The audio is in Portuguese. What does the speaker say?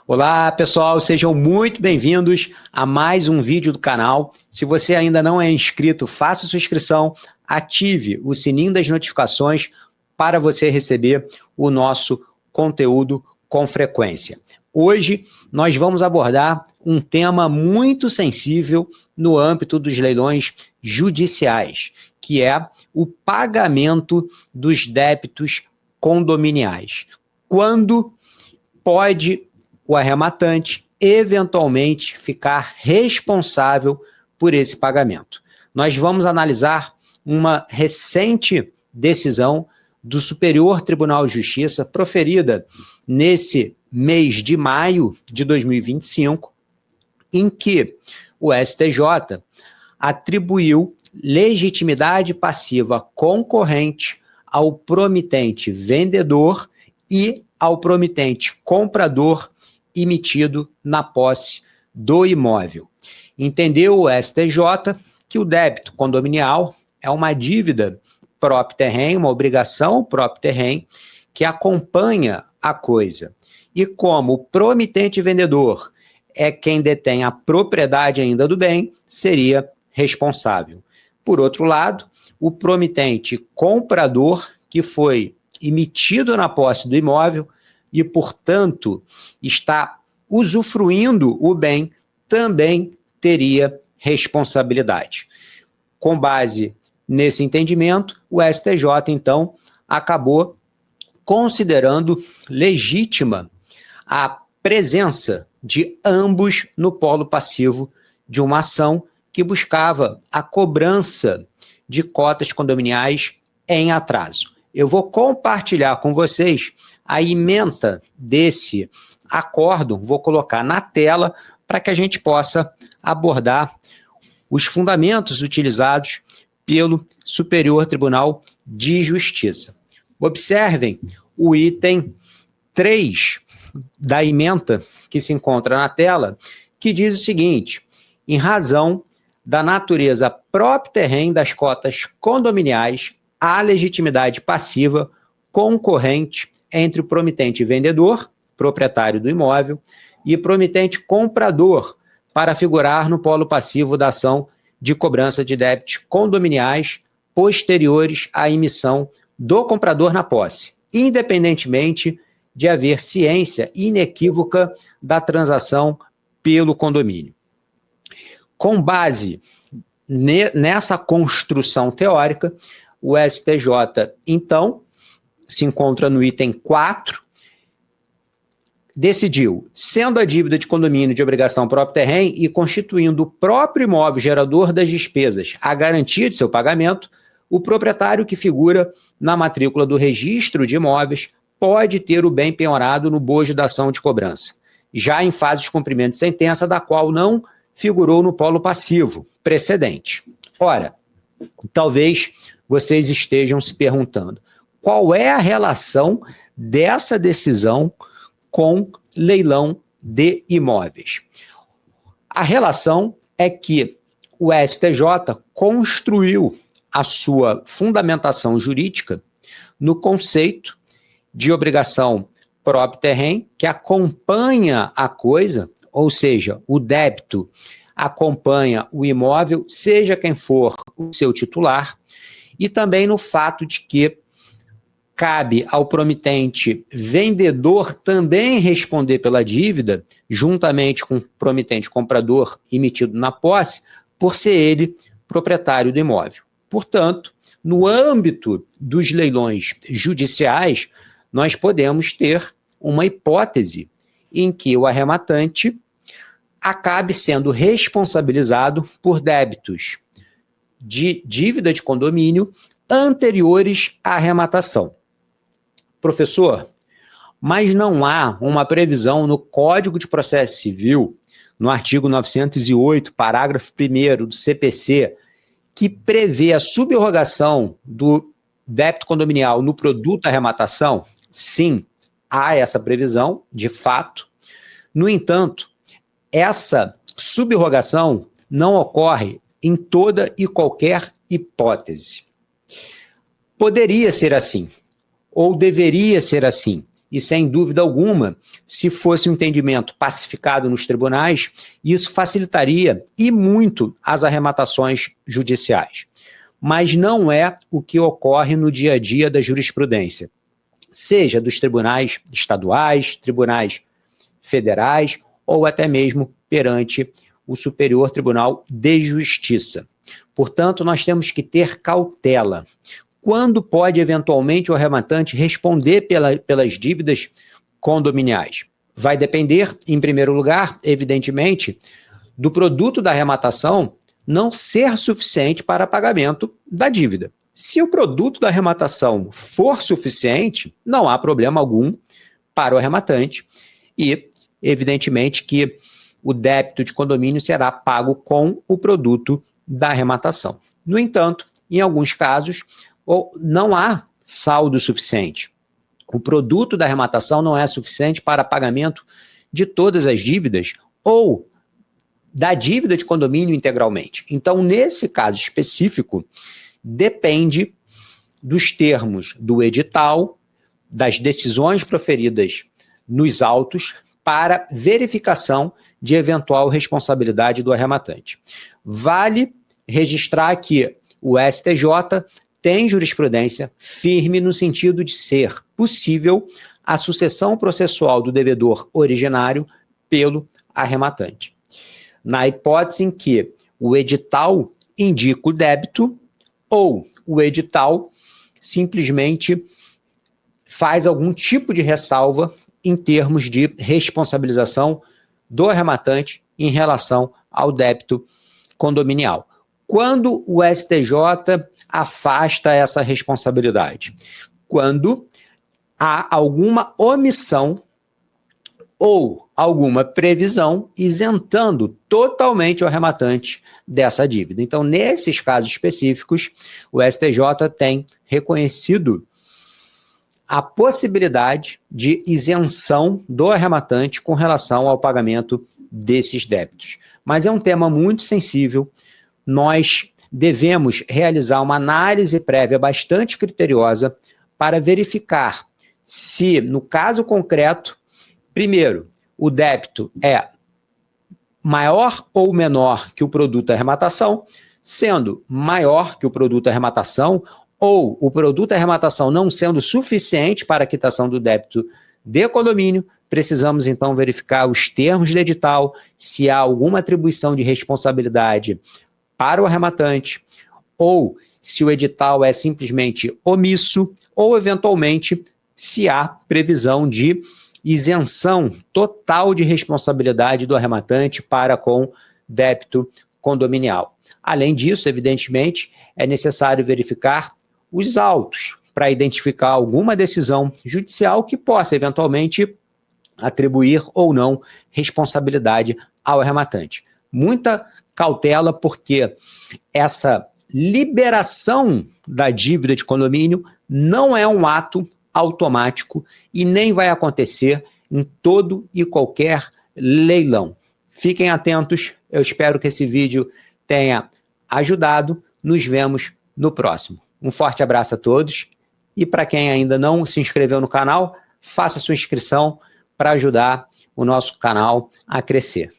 Olá, pessoal, sejam muito bem-vindos a mais um vídeo do canal. Se você ainda não é inscrito, faça sua inscrição, ative o sininho das notificações para você receber o nosso conteúdo com frequência. Hoje nós vamos abordar um tema muito sensível no âmbito dos leilões judiciais, que é o pagamento dos débitos condominiais. Quando pode o arrematante eventualmente ficar responsável por esse pagamento? Nós vamos analisar uma recente decisão do Superior Tribunal de Justiça, proferida nesse mês de maio de 2025, em que o STJ atribuiu legitimidade passiva concorrente ao promitente vendedor e ao promitente comprador emitido na posse do imóvel. Entendeu o STJ que o débito condominial é uma dívida próprio terreno, uma obrigação próprio terreno que acompanha a coisa. E como o promitente vendedor é quem detém a propriedade ainda do bem, seria responsável. Por outro lado, o promitente comprador, que foi emitido na posse do imóvel e, portanto, está usufruindo o bem, também teria responsabilidade. Com base nesse entendimento, o STJ, então, acabou considerando legítima a presença de ambos no polo passivo de uma ação que buscava a cobrança de cotas condominiais em atraso. Eu vou compartilhar com vocês a ementa desse acórdão, vou colocar na tela para que a gente possa abordar os fundamentos utilizados pelo Superior Tribunal de Justiça. Observem o item 3 da ementa que se encontra na tela, que diz o seguinte: em razão da natureza próprio terreno das cotas condominiais, há legitimidade passiva concorrente entre o promitente vendedor, proprietário do imóvel, e promitente comprador, para figurar no polo passivo da ação de cobrança de débitos condominiais posteriores à emissão do comprador na posse, independentemente de haver ciência inequívoca da transação pelo condomínio. Com base nessa construção teórica, o STJ, então, se encontra no item 4, decidiu, sendo a dívida de condomínio de obrigação próprio terreno e constituindo o próprio imóvel gerador das despesas a garantia de seu pagamento, o proprietário que figura na matrícula do registro de imóveis pode ter o bem penhorado no bojo da ação de cobrança, já em fase de cumprimento de sentença, da qual não figurou no polo passivo precedente. Ora, talvez vocês estejam se perguntando, qual é a relação dessa decisão com leilão de imóveis? A relação é que o STJ construiu a sua fundamentação jurídica no conceito de obrigação próprio terreno, que acompanha a coisa, ou seja, o débito acompanha o imóvel, seja quem for o seu titular, e também no fato de que cabe ao promitente vendedor também responder pela dívida, juntamente com o promitente comprador emitido na posse, por ser ele proprietário do imóvel. Portanto, no âmbito dos leilões judiciais, nós podemos ter uma hipótese em que o arrematante acabe sendo responsabilizado por débitos de dívida de condomínio anteriores à arrematação. Professor, mas não há uma previsão no Código de Processo Civil, no artigo 908, parágrafo 1º do CPC, que prevê a subrrogação do débito condominial no produto da arrematação? Sim, há essa previsão, de fato. No entanto, essa subrrogação não ocorre em toda e qualquer hipótese. Poderia ser assim, ou deveria ser assim, E, sem dúvida alguma, se fosse um entendimento pacificado nos tribunais, isso facilitaria e muito as arrematações judiciais. Mas não é o que ocorre no dia a dia da jurisprudência, seja dos tribunais estaduais, tribunais federais ou até mesmo perante o Superior Tribunal de Justiça. Portanto, nós temos que ter cautela. Quando pode, eventualmente, o arrematante responder pelas dívidas condominiais? Vai depender, em primeiro lugar, evidentemente, do produto da arrematação não ser suficiente para pagamento da dívida. Se o produto da arrematação for suficiente, não há problema algum para o arrematante e, evidentemente, que o débito de condomínio será pago com o produto da arrematação. No entanto, em alguns casos, não há saldo suficiente. O produto da arrematação não é suficiente para pagamento de todas as dívidas ou da dívida de condomínio integralmente. Então, nesse caso específico, depende dos termos do edital, das decisões proferidas nos autos para verificação de eventual responsabilidade do arrematante. Vale registrar que o STJ tem jurisprudência firme no sentido de ser possível a sucessão processual do devedor originário pelo arrematante. Na hipótese em que o edital indica o débito ou o edital simplesmente faz algum tipo de ressalva em termos de responsabilização do arrematante em relação ao débito condominial. Quando o STJ afasta essa responsabilidade? Quando há alguma omissão ou alguma previsão isentando totalmente o arrematante dessa dívida. Então, nesses casos específicos, o STJ tem reconhecido a possibilidade de isenção do arrematante com relação ao pagamento desses débitos. Mas é um tema muito sensível, nós devemos realizar uma análise prévia bastante criteriosa para verificar se, no caso concreto, primeiro, o débito é maior ou menor que o produto da arrematação, sendo maior que o produto da arrematação ou o produto da arrematação não sendo suficiente para a quitação do débito de condomínio, precisamos então verificar os termos do edital, se há alguma atribuição de responsabilidade para o arrematante, ou se o edital é simplesmente omisso, ou eventualmente se há previsão de isenção total de responsabilidade do arrematante para com débito condominial. Além disso, evidentemente, é necessário verificar os autos para identificar alguma decisão judicial que possa eventualmente atribuir ou não responsabilidade ao arrematante. Muita cautela, porque essa liberação da dívida de condomínio não é um ato automático e nem vai acontecer em todo e qualquer leilão. Fiquem atentos, eu espero que esse vídeo tenha ajudado. Nos vemos no próximo. Um forte abraço a todos e para quem ainda não se inscreveu no canal, faça sua inscrição para ajudar o nosso canal a crescer.